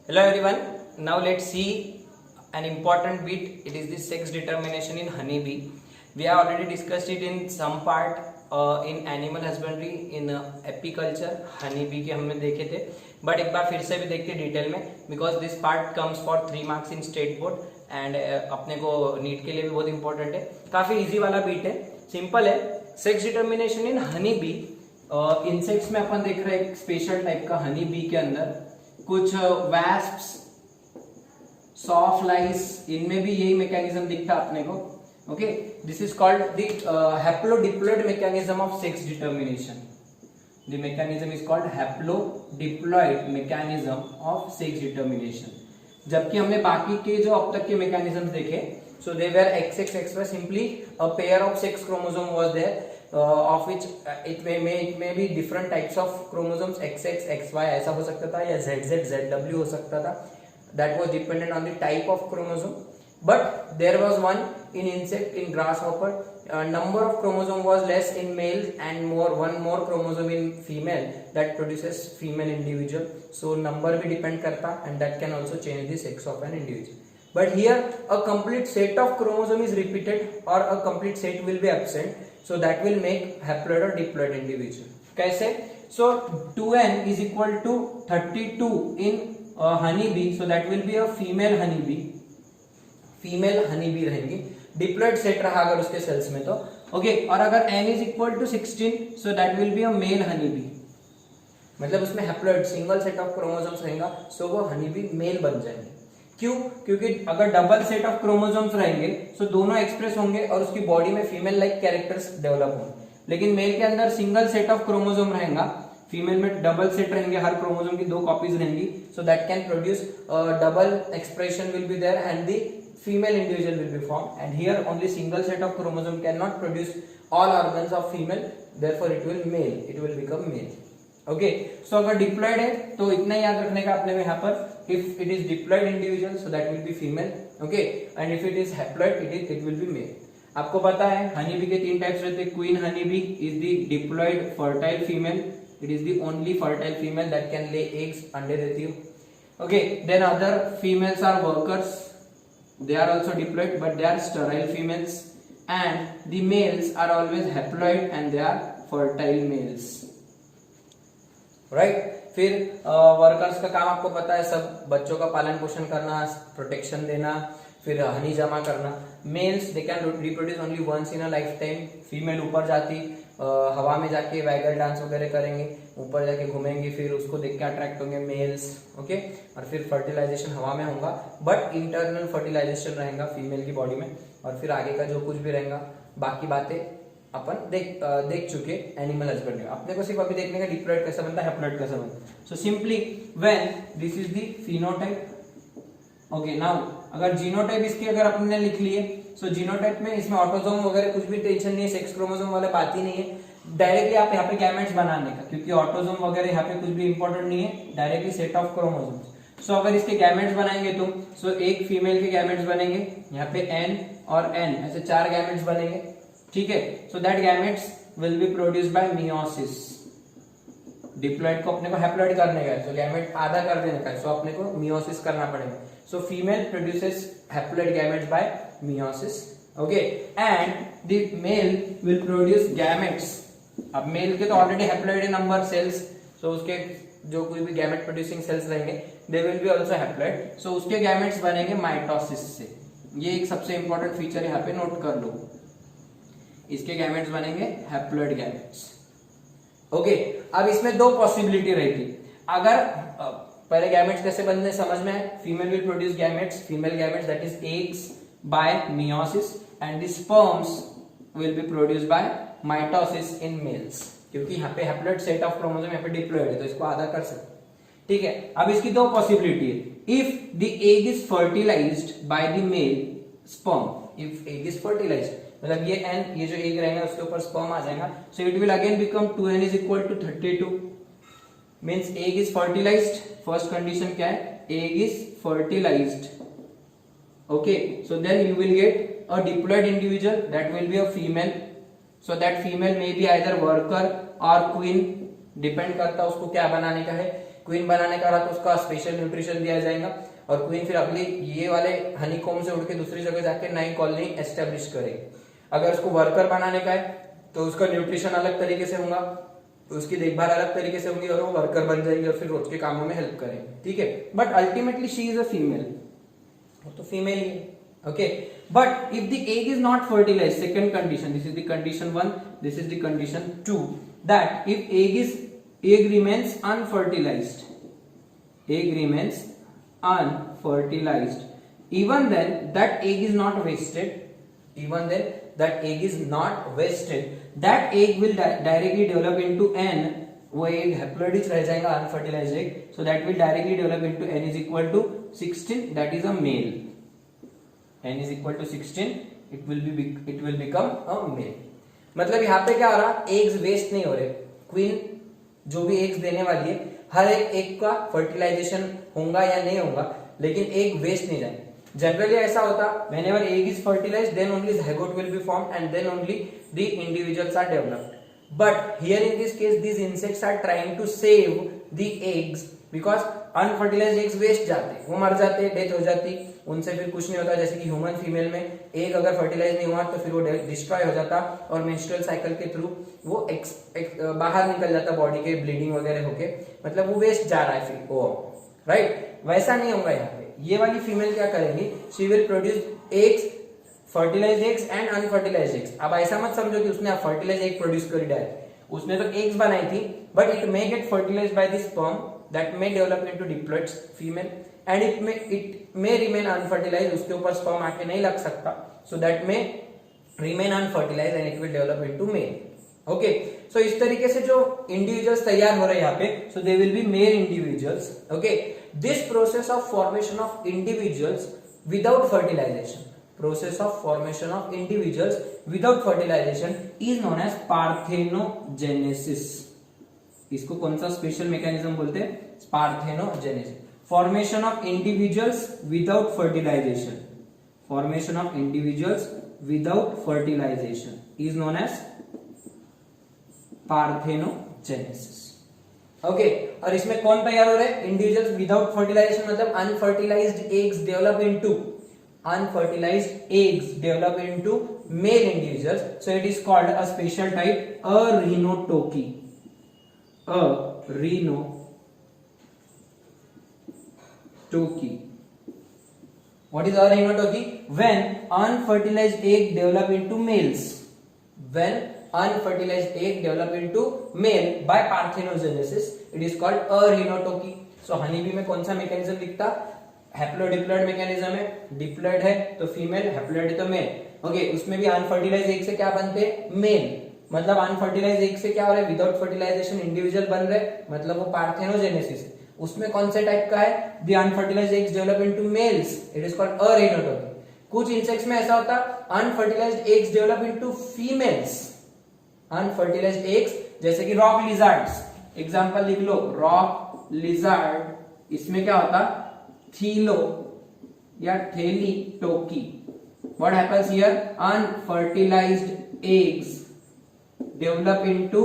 Hello everyone. Now let's see an important bit. It is the sex determination in honeybee. We have already discussed it in some part in animal husbandry, in apiculture. Honeybee के हमने देखे थे, but एक बार फिर से भी देखते detail में, because this part comes for 3 marks in state board and अपने को नीट के लिए भी बहुत इंपॉर्टेंट है. काफी इजी वाला बीट है, सिंपल है. Sex determination in honey bee. Insects में अपन देख रहे हैं एक स्पेशल टाइप का हनी बी के अंदर कुछ वैस्प्स, सॉफ्ट लाइस, इनमें भी यही मैकेनिज्म दिखता अपने को. Okay, this is called the haplodiploid mechanism of sex determination. The mechanism is called haplodiploid mechanism of sex determination. जबकि हमने बाकी के जो अब तक के मैकेनिज्म देखे, so they were XX, XY, simply a pair of sex chromosome was there, of which it may be different types of chromosomes, XX, XY ऐसा हो सकता था, या ZZ, ZW हो सकता था. That was dependent on the type of chromosome. But there was one in insect, in grasshopper, number of chromosome was less in male and one more chromosome in female that produces female individual. So number भी depend करता, and that can also change the sex of an individual. But here a complete set of chromosome is repeated or a complete set will be absent, so that will make haploid or diploid individual. कैसे? So 2n is equal to 32 in honeybee, so that will be a female honeybee. Female honeybee रहेंगी. Diploid set रहा अगर उसके sales में तो okay. और अगर n is equal to 16, so that will be a male honeybee. मतलब उसमें haploid single set of chromosomes रहेगा, सो वो honeybee मेल बन जाएंगे. क्यों? क्योंकि अगर डबल सेट ऑफ क्रोमोसोम्स रहेंगे तो दोनों एक्सप्रेस होंगे और उसकी बॉडी में फीमेल लाइक कैरेक्टर्स डेवलप होंगे. लेकिन मेल के अंदर सिंगल सेट ऑफ क्रोमोसोम रहेगा, फीमेल में डबल सेट रहेंगे, हर क्रोमोसोम की 2 कॉपीज रहेंगी, so that can produce double expression will be there and the female individual will be formed. And here only single set of chromosome cannot produce all organs of female, therefore it will become male. Okay, so अगर diploid है तो इतना याद रखने का अपने में यहाँ पर, if it is diploid individual so that will be female, okay, and if it is haploid it will be male. आपको पता है हनी बी के 3 टाइप्स रहते हैं. Queen honey bee is the diploid fertile female. It is the only fertile female that can lay eggs, अंडे देती है. Okay, then other females are workers. They are also diploid, but they are sterile females, and the males are always haploid and they are fertile males. Right? फिर workers का काम आपको पता है, सब बच्चों का पालन पोषण करना, प्रोटेक्शन देना, फिर हनी जमा करना. Males they can reproduce only once in a life time. Female ऊपर जाती, हवा में जाके वैगल डांस वगैरह करेंगे, ऊपर जाके घूमेंगे, फिर उसको देख के अट्रैक्ट होंगे मेल्स. ओके, और फिर फर्टिलाइजेशन हवा में होगा, बट इंटरनल फर्टिलाइजेशन रहेगा फीमेल की बॉडी में. और फिर आगे का जो कुछ भी रहेगा, बाकी बातें अपन देख चुके एनिमल हस्बेंड्री. अपने को सिर्फ अभी देखने का डिप्लॉइड कैसा बनता है, हैप्लॉइड कैसा बनता है. So simply when this is the phenotype. Okay, now अगर जीनोटाइप इसकी अगर अपने लिख लिए, सो जीनोटाइप में इसमें ऑटोसोम वगैरह कुछ भी टेंशन नहीं है, सेक्स क्रोमोसोम वाला बात ही नहीं है. डायरेक्टली आप यहाँ पे गैमेट्स बनाने का, क्योंकि ऑटोसोम वगैरह यहाँ पे कुछ भी इंपॉर्टेंट नहीं है, डायरेक्टली सेट ऑफ क्रोमोसोम्स. सो अगर इसके गैमेट्स बनाएंगे तुम, सो एक फीमेल के गैमेट्स बनेंगे, यहाँ पे n और n ऐसे 4 गैमेट्स बनेंगे. ठीक है, so that gametes will be produced by meiosis. Diploid को अपने को हैप्लॉइड करने का है, सो गैमेट आधा कर देने का है, सो अपने को मियोसिस करना पड़ेगा. So female produces haploid gametes by meiosis, okay, and the male will produce gametes. अब मेल के तो ऑलरेडी हैप्लॉइड है नंबर सेल्स, सो उसके जो कोई भी गैमेट प्रोड्यूसिंग सेल्स रहेंगे they will be also haploid. So उसके गैमेट्स बनेंगे माइटोसिस से. ये एक सबसे इंपॉर्टेंट फीचर यहाँ पे नोट कर लो. इसके गैमेट्स बनेंगे हैप्लॉइड गैमेट्स. ओके, अब इसमें 2 पॉसिबिलिटी रहेगी. अगर पहले गैमेट्स कैसे बनते हैं समझ में आए. Female will produce gametes, female gametes that is eggs bye meiosis, and the sperms will be produced by mitosis in males. क्योंकि यहाँ पे हैप्लॉइड सेट ऑफ क्रोमोसोम यहाँ पे डिप्लॉइड है, तो इसको आधा कर सकते. ठीक है, अब इसकी 2 पॉसिबिलिटी है. If the egg is fertilized by the male sperm, if egg is fertilized मतलब ये n, ये जो एग रहेगा उसके ऊपर स्पर्म आ जाएगा, so it will again become 2n is equal to 32. Means egg is fertilized. First condition क्या है? Egg is fertilized. Okay, so then you will get a diploid individual that will be a female. So that female may be either worker और queen, depend करता उसको क्या बनाने का है. Queen बनाने का रहा तो उसका स्पेशल न्यूट्रिशन दिया जाएगा और क्वीन फिर अगली ये वाले हनीकॉम्ब से उड़ के दूसरी जगह जाके नई कॉलोनी एस्टेब्लिश करेगी। अगर उसको वर्कर बनाने का है तो उसका न्यूट्रिशन अलग तरीके से होगा, तो उसकी देखभाल अलग तरीके से होगी और वो वर्कर बन जाएगी और फिर रोज के कामों में हेल्प करेगी, ठीक है। But ultimately she is a female, वो तो फीमेल ही है, okay. But if the egg is not fertilized, second condition, this is the condition 1, this is the condition 2, that if egg remains unfertilized, egg remains unfertilized, even then that egg is not wasted, even then that egg is not wasted, that egg will directly develop into n, वो egg haploid रह जाएगा unfertilized egg, so that will directly develop into n is equal to 16, that is a male, n is equal to 16, it will become a male। मतलब यहाँ पे क्या हो रहा, eggs waste नहीं हो रहे, queen जो भी eggs देने वाली है हर एक एग का फर्टिलाइजेशन होगा या नहीं होगा, लेकिन एग वेस्ट नहीं जाए। जनरली ऐसा होता, whenever egg is fertilized then only zygote will be formed and then only the individuals are developed, but here in this case these insects are trying to save the eggs because unfertilized eggs waste जाते, वो मर जाते, death हो जाती, उनसे फिर कुछ नहीं होता। जैसे कि ह्यूमन फीमेल में एग अगर फर्टिलाइज नहीं हुआ तो फिर वो डिस्ट्रॉय हो जाता और मेंस्ट्रुअल साइकिल के थ्रू वो बाहर निकल जाता बॉडी के, ब्लीडिंग वगैरह होके, मतलब वो वेस्ट जा रहा है फिर वो, राइट। वैसा नहीं होगा यहाँ पे, ये वाली फीमेल क्या करेंगी, she will produce eggs, fertilized eggs and unfertilized eggs. अब ऐसा मत समझो कि उसने फर्टिलाइज एग प्रोड्यूस कर दिया है, उसने तो एग्स बनाई थी, but it may get fertilized by the sperm that may develop into diploid female and it may remain unfertilized, उसके ऊपर sperm आके नहीं लग सकता, so that may remain unfertilized and it will develop into male, okay। so इस तरीके से जो individuals तैयार हो रहे हैं यहाँ पे, so they will be male individuals, okay। this process of formation of individuals without fertilization, process of formation of individuals without fertilization is known as parthenogenesis। इसको कौन सा स्पेशल मैकेनिज्म बोलते हैं, parthenogenesis. Formation of individuals without fertilization, formation of individuals without fertilization is known as parthenogenesis, okay. और इसमें कौन तैयार हो रहे हैं, इंडिविजुअल्स विदाउट फर्टिलाइजेशन, मतलब unfertilized eggs develop into, unfertilized eggs develop into male individuals, so it is called a special type, a rhinotoky, a rhinotoky। What is a rhinotoky? When unfertilized egg develop into males, when unfertilized egg develop into male by parthenogenesis, it is called a rhinotoky। So honey bee में कौन सा mechanism दिखता, हैप्लोडिप्लॉइड mechanism है, diploid है तो female, haploid है तो mail, okay. उसमें भी अनफर्टिलाइज्ड एग से क्या बनते हैं, मेल, मतलब अनफर्टिलाइज्ड एग से क्या हो रहा है, विदाउट फर्टिलाइजेशन इंडिविजुअल बन रहे, मतलब वो पार्थेनोजेनेसिस है। उसमें कौन से टाइप का है, the unfertilized eggs develop into males, it is called a rhinotoky। कुछ इंसेक्ट्स में ऐसा होता, unfertilized eggs develop into females, unfertilized eggs, जैसे कि रॉक लिजार्ड्स, एग्जांपल लिख लो, रॉक लिजार्ड, इसमें क्या होता, थीलो या थेलीटोकी। What happens here? Unfertilized eggs develop into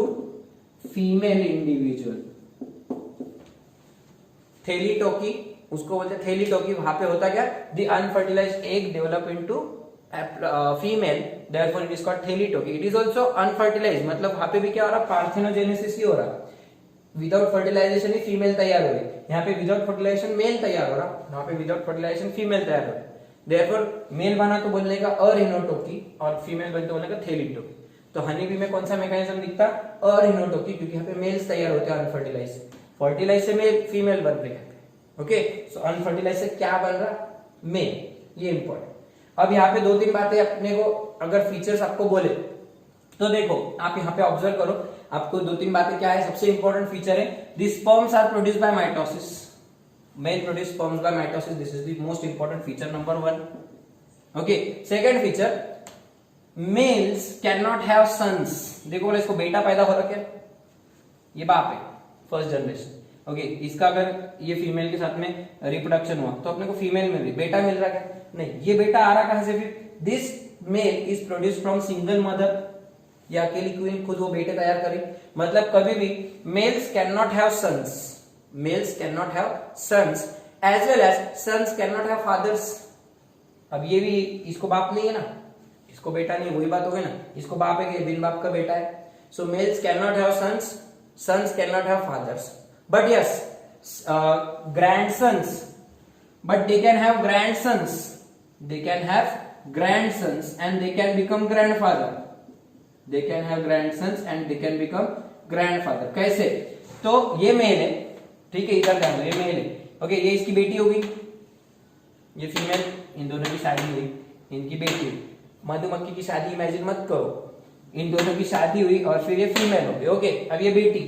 female individual. थेलीटोकी उसको बोलते हैं, थेलीटोकी। वहां पे होता क्या, the unfertilized egg develop into female, therefore it is called थेलीटोकी। It is also unfertilized, मतलब वहां पे भी क्या हो रहा, पार्थेनोजेनेसिस ही हो रहा, विदाउट फर्टिलाइजेशन ही फीमेल तैयार हो रही, यहाँ पे विदाउट फर्टिलाइजेशन मेल तैयार हो रहा, यहाँ पे विदाउट फर्टिलाइजेशन फीमेल तैयार हो रहा। देयरफॉर मेल बना तो बोलने का अ rhinotoky और फीमेल बने तो बोलने का थेलीटोकी। तो हनी बी में कौन सा मैकेनिज्म दिखता, अ rhinotoky, क्योंकि यहाँ पे मेल्स तैयार होते हैं अनफर्टिलाइज से, फर्टिलाइज से मेल, फीमेल बन रही है, ओके। सो अनफर्टिलाइज से क्या बन रहा, मेल, ये इंपॉर्टेंट। अब यहाँ पे दो तीन बातें अपने को, अगर फीचर्स आपको बोले तो देखो आप यहाँ पे ऑब्जर्व करो, आपको दो तीन बातें क्या है, सबसे इंपॉर्टेंट फीचर है, the sperms are produced by mitosis, male produce sperms by mitosis, this is the most important feature number 1, okay. Second feature, males can not have sons. देखो बोले इसको बेटा पैदा हो रहा क्या, ये बाप है, फर्स्ट जनरेशन, ओके। इसका अगर ये फीमेल के साथ में रिप्रोडक्शन हुआ तो अपने को फीमेल में भी बेटा मिल रहा है, नहीं, ये बेटा आ रहा कहां से, फिर this male is produced from single mother, या अकेली क्वीन खुद वो बेटे तैयार करे। मतलब कभी भी males can not have sons, Males cannot have sons as well as sons cannot have fathers. अब ये भी इसको बाप नहीं है ना, इसको बेटा नहीं, वही बात हो गई ना, इसको बाप है कि बिन बाप का बेटा है. So males cannot have sons, sons cannot have fathers. But yes, grandsons, but they can have grandsons. They can have grandsons and they can become grandfather. They can have grandsons and they can become grandfather. कैसे? तो ये mail है, ठीक है, इधर ध्यान दो, ये मेल है. ओके, ये इसकी बेटी होगी, ये फीमेल, इन दोनों की शादी हुई, इनकी बेटी हुई. मधुमक्खी की शादी इमेजिन मत करो, इन दोनों की शादी हुई और फिर ये फीमेल हो गई. ओके, अब ये बेटी,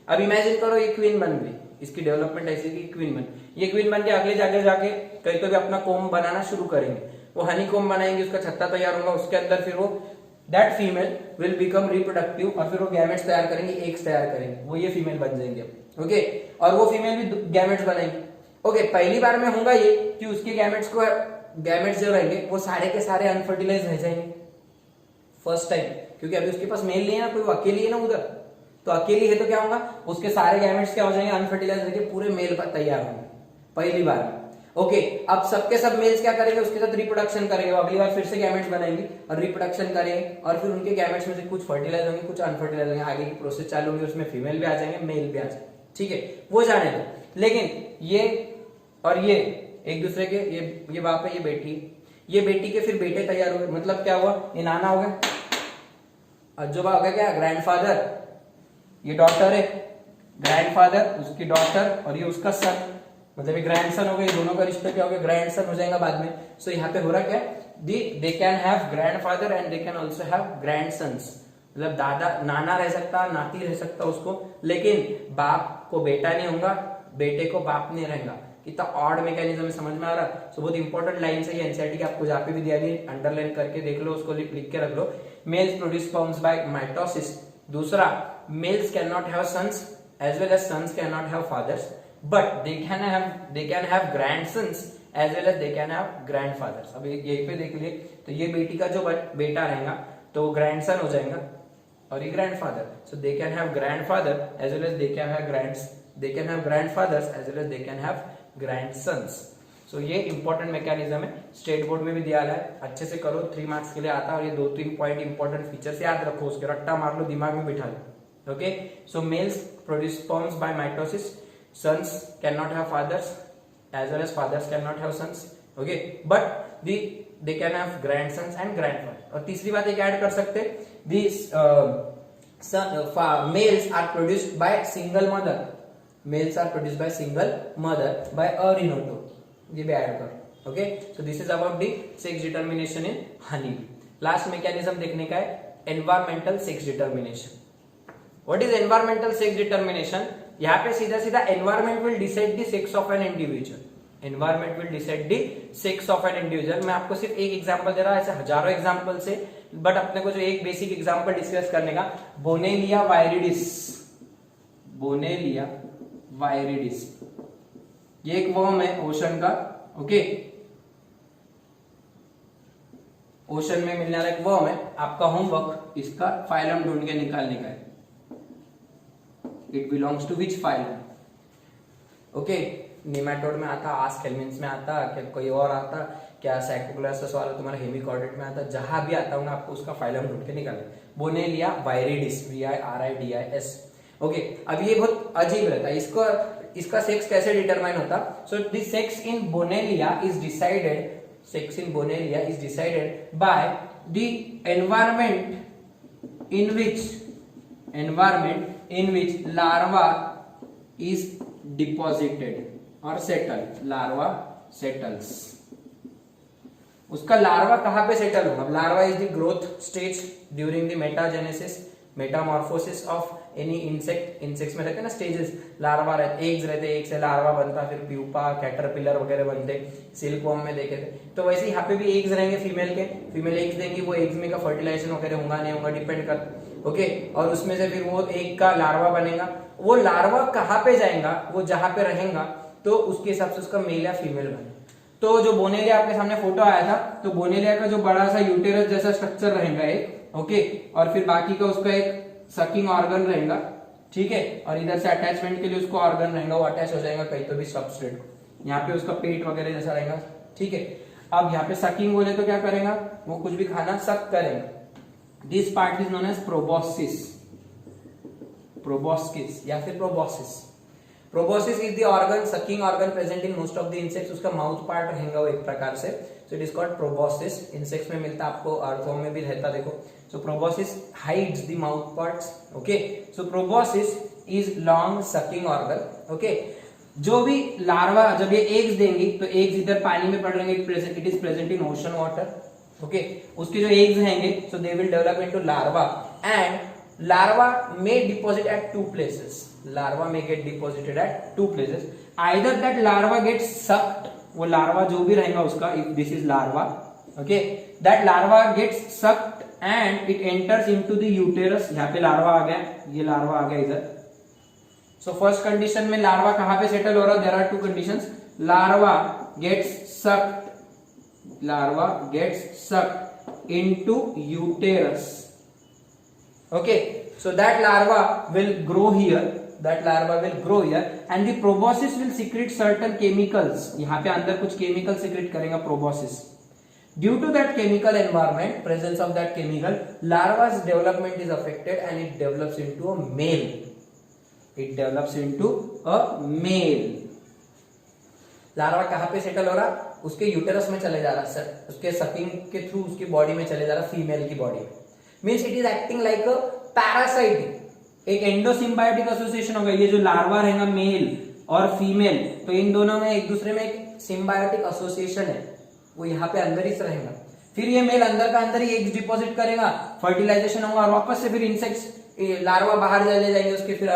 अब इमेजिन करो ये क्वीन बन गई, इसकी डेवलपमेंट ऐसी की क्वीन बन, ये क्वीन बन के अगले जाके कहीं तो भी अपना कोम बनाना शुरू करेंगे. वो हनी कोम बनाएंगे, उसका छत्ता तैयार होगा, उसके अंदर फिर वो that female will become reproductive और फिर वो गैमेट्स तैयार करेंगे, एग्स तैयार करेंगे, वो ये फीमेल बन जाएंगे. ओके, और वो फीमेल भी गैमेट्स बनाएंगे. ओके, पहली बार में होगा ये कि उसके गैमेट्स जो रहेंगे वो सारे के सारे अनफर्टिलाइज रह जाएंगे फर्स्ट टाइम, क्योंकि अभी उसके पास मेल नहीं है ना, कोई वो अकेली है ना उधर, तो अकेली है तो क्या होगा, उसके सारे गैमेट्स क्या हो जाएंगे, अनफर्टिलाइज रहकर पूरे मेल पर तैयार होंगे पहली बार. ओके, अब सबके सब मेल्स क्या करेंगे, उसके साथ रिप्रोडक्शन करेंगे, अगली बार फिर से गैमेट्स बनाएंगे और रिप्रोडक्शन करेंगे और फिर उनके गैमेट्स में से कुछ फर्टिलाइज होंगे, कुछ अनफर्टिलाइज होंगे, आगे की प्रोसेस चालू होगी, उसमें फीमेल भी आ जाएंगे, मेल भी आ जाएंगे. ठीक है, वो जाने दो. लेकिन ये और ये एक दूसरे के, ये बाप है, ये बेटी है, ये बेटी के फिर बेटे तैयार हुए, मतलब क्या हुआ, ये नाना हो गया, अजूबा हो गया, क्या ग्रैंडफादर, ये डॉटर है, ग्रैंडफादर, उसकी डॉटर और ये उसका सन, मतलब ये ग्रैंडसन हो गए, दोनों का रिश्ता क्या हो गया, ग्रैंडसन हो जाएगा बाद में. सो यहाँ पे हो रहा क्या, they can have grandfather and they can also have grandsons, मतलब दादा नाना रह सकता, नाती रह सकता उसको, लेकिन बाप को बेटा नहीं होगा, बेटे को बाप नहीं रहेगा. कितना ऑड मैकेनिज्म समझ में आ रहा. सो बहुत इंपॉर्टेंट लाइन है ये एनसीईआरटी की, आपको जहाँ पे भी दिया है अंडरलाइन करके देख लो, उसको लिख के रख लो. Males produce sperms by mitosis. दूसरा, males can not have sons as well as sons can not have fathers, but they can have grandsons as well as they can have grandfathers. अब यहीं पे देख लिए, तो ये बेटी का जो बेटा रहेगा तो ग्रैंडसन हो जाएगा और ये grandfather. So they can have grandfather as well as they can have grandfathers as well as they can have grandsons. So ये इंपॉर्टेंट मैकेनिज्म है, स्टेट बोर्ड में भी दिया है, अच्छे से करो, 3 मार्क्स के लिए आता है. और ये 2-3 पॉइंट इंपॉर्टेंट फीचर्स याद रखो, उसके रट्टा मार लो, दिमाग में बिठा लो. Okay, so males produce sperms by mitosis, sons cannot have fathers as well as fathers cannot have sons. Okay, but they can have grandsons and grandfathers. और तीसरी बात एक ऐड कर सकते, these males are produced by single mother. Males are produced by single mother by arenoto. ये भी add कर. Okay, so this is about the sex determination in honey. Last mechanism देखने का है environmental sex determination. What is environmental sex determination? यहाँ पे सीधा environment will decide the sex of an individual. Environment will decide the sex of an individual. मैं आपको सिर्फ एक एग्जांपल दे रहा हूं, ऐसे हजारों एग्जांपल से, बट अपने को जो एक बेसिक एग्जांपल डिस्कस करने का, बोनेलिया वायरिडिस. बोनेलिया वायरिडिस ये एक वर्म है ओशन का. ओके, ओशन में मिलने वाला एक वर्म है. आपका होमवर्क इसका फाइलम ढूंढ के निकालने का है. It belongs to which phylum? Okay, nematode में आता, आस्क हेलमिन्स में आता, क्या कोई और आता, क्या सैकोग्लासस वाला तुम्हारा हेमिकॉर्डेट में आता, जहां भी आता हूं आपको उसका फाइलम ढूंढ के निकालना. बोनेलिया वायरिडिस, VIRIDIS. ओके, अब ये बहुत अजीब रहता है, इसका सेक्स कैसे डिटरमाइन होता. So the sex in Bonellia is decided by the environment in which larva is deposited or settled. Larva settles. उसका लार्वा कहां पे सेटल होगा. Larva is the growth stage during the metagenesis, Metamorphosis of any insect. Insects में रहते हैं ना stages, larva रहते, eggs रहते, एग से लार्वा बनता, फिर प्यूपा, कैटरपिलर वगैरह बनते, सिल्कवॉर्म में देखे थे. तो वैसे यहाँ पे भी एग्स रहेंगे फीमेल के, फीमेल एग्स देंगी, वो एग्स में का फर्टिलाइजेशन वगैरह होगा नहीं होगा डिपेंड कर. ओके, और उसमें से फिर वो एग का लार्वा बनेगा. वो लार्वा कहाँ पे जाएगा, वो जहां पे रहेगा तो उसके हिसाब से उसका मेल या फीमेल बने. तो जो बोनेलिया आपके सामने फोटो आया था, तो बोनेलिया का जो बड़ा सा यूटेरस जैसा स्ट्रक्चर रहेगा एक. ओके, और फिर बाकी का उसका एक सकिंग ऑर्गन रहेगा. ठीक है, और इधर से अटैचमेंट के लिए उसको ऑर्गन रहेगा, वो अटैच हो जाएगा कहीं तो भी सबस्ट्रेट को, यहाँ पे उसका पेट वगैरह जैसा रहेगा, ठीक है। अब यहाँ पे सकिंग बोले तो क्या करेगा, वो कुछ भी खाना सक करेगा। This part is known as proboscis, proboscis या फिर proboscis. Proboscis is the organ, sucking organ present in most of the insects, उसका माउथ पार्ट रहेगा वो एक प्रकार से, so it is called proboscis. Insects में मिलता, आपको अर्थवर्म में भी रहता, देखो। So proboscis hides the mouth parts, okay. So proboscis is long sucking organ, okay. जो भी लार्वा, जब ये एग्स देंगी तो एग्स इधर पानी में पड़ रहेंगे, it is present in ocean water, okay. उसके जो एग्स रहेंगे so they will develop into larva, and larva may deposit at two places. Larva may get deposited at two places. Either that larva gets sucked, वो larva जो भी रहेगा उसका, if this is larva, okay, that larva gets sucked and it enters into the uterus. यहाँ पे larva आ गया, ये larva आ गया इधर. So first condition में larva कहाँ पे settle हो रहा है? There are two conditions. Larva gets sucked into uterus. Okay, so that larva will grow here, and the proboscis will secrete certain chemicals. यहाँ पे अंदर कुछ chemical secrete करेगा proboscis. Due to that chemical environment, presence of that chemical, larva's development is affected and it develops into a male. Larva कहाँ पे settle हो रहा? उसके यूटेरस में चले जा रहा सर, उसके सकिंग के थ्रू उसकी बॉडी में चले जा रहा, फीमेल की बॉडी में। Means it is acting like a parasite, एक एंडोसिम्बायोटिक एसोसिएशन होगा। ये जो लार्वा रहेगा मेल और फीमेल, तो इन दोनों में एक दूसरे में एक सिम्बायोटिक एसोसिएशन है, वो यहाँ पे अंदर ही रहेगा। फिर ये मेल अंदर का अंदर ही एग्स डिपॉजिट करेगा, फर्टिलाइजेशन होगा और वापस से फिर इंसेक्ट्स, लार्वा बाहर चले जाएंगे उसके, फिर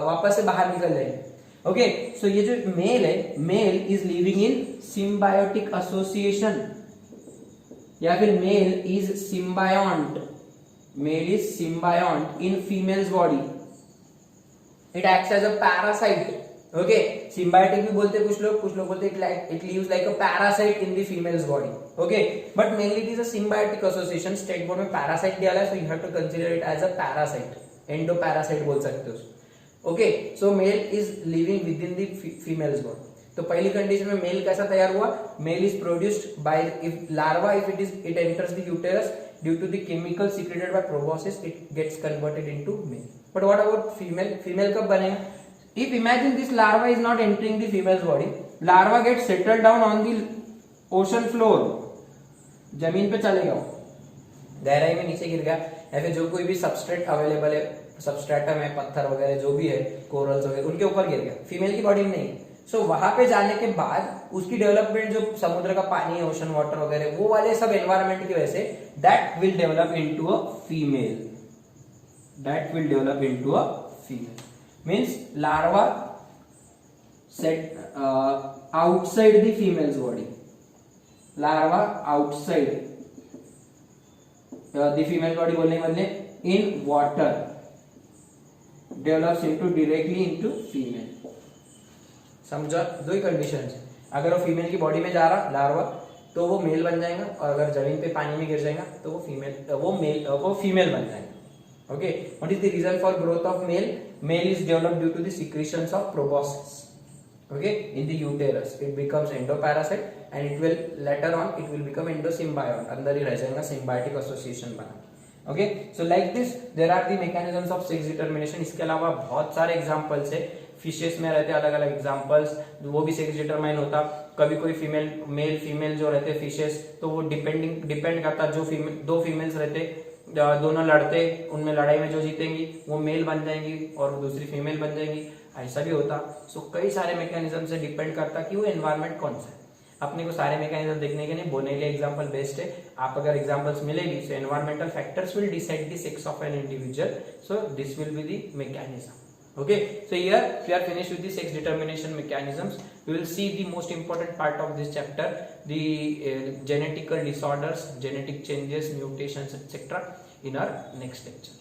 वापस से बाहर निकल जाएंगे। ओके, सो ये जो मेल है, male is living in symbiotic association, या फिर male is symbiont, male is symbiont in female's body. It acts as a parasite. Okay, symbiotic भी बोलते कुछ लोग बोलते it lives like a parasite in the female's body. Okay, but mainly it is a symbiotic association. State board में parasite दिया है, so you have to consider it as a parasite. Endoparasite बोल सकते हो उसको. Okay, so male is living within the female's body. तो पहली condition में मेल कैसा तैयार हुआ? Male is produced by larva, if it enters the uterus due to the chemical secreted by proboscis, it gets converted into male. But what about female? Female कब बनेगा? If imagine this larva is not entering the female's body, larva gets settle down on the ocean floor, जमीन पे चलेगा, गहराई में नीचे गिर गया, या फिर जो कोई भी सबस्ट्रेट अवेलेबल है, सबस्ट्रेटम है, पत्थर वगैरह जो भी है, कोरल्स वगैरह, उनके ऊपर गिर गया, फीमेल की बॉडी में नहीं। सो वहां पे जाने के बाद उसकी डेवलपमेंट, जो समुद्र का पानी है, ओशन वाटर वगैरह, वो वाले सब एनवायरमेंट की वजह say that will develop into a female, means larva set outside the female's body, larva outside the female body बोलने के बदले in water develops into directly into female. समझा? दो ही कंडीशन है, अगर वो फीमेल की बॉडी में जा रहा लार्वा तो वो मेल बन जाएगा, और अगर जमीन पे पानी में गिर जाएगा तो वो फीमेल बन जाएगा। Okay, what is the reason for growth of male? Male is developed due to the secretions of proboscis, okay, in the uterus. It becomes endoparasite and it will later on it will become endosymbiont, अंदर ही रह जाएगा, symbiotic association बना। Okay, so like this there are the mechanisms of sex determination. इसके अलावा बहुत सारे examples है, फिशेस में रहते हैं अलग अलग एग्जांपल्स, वो भी सेक्स डिटरमाइन होता। कभी कोई मेल फीमेल जो रहते फिशेस, तो वो डिपेंड करता, जो दो फीमेल्स रहते, दोनों लड़ते, उनमें लड़ाई में जो जीतेंगी वो मेल बन जाएंगी और दूसरी फीमेल बन जाएंगी, ऐसा भी होता। सो कई सारे मैकेनिज्म से डिपेंड करता कि वो एनवायरमेंट कौन सा है। अपने को सारे मैकेनिज्म देखने के नहीं, बोलने के लिए एग्जांपल बेस्ट है। आप अगर एग्जांपल्स मिलेगी, सो environmental factors will decide the sex of an individual, so this will be the mechanism. Okay, so here we are finished with the sex determination mechanisms. We will see the most important part of this chapter, the genetical disorders, genetic changes, mutations, etc. in our next lecture.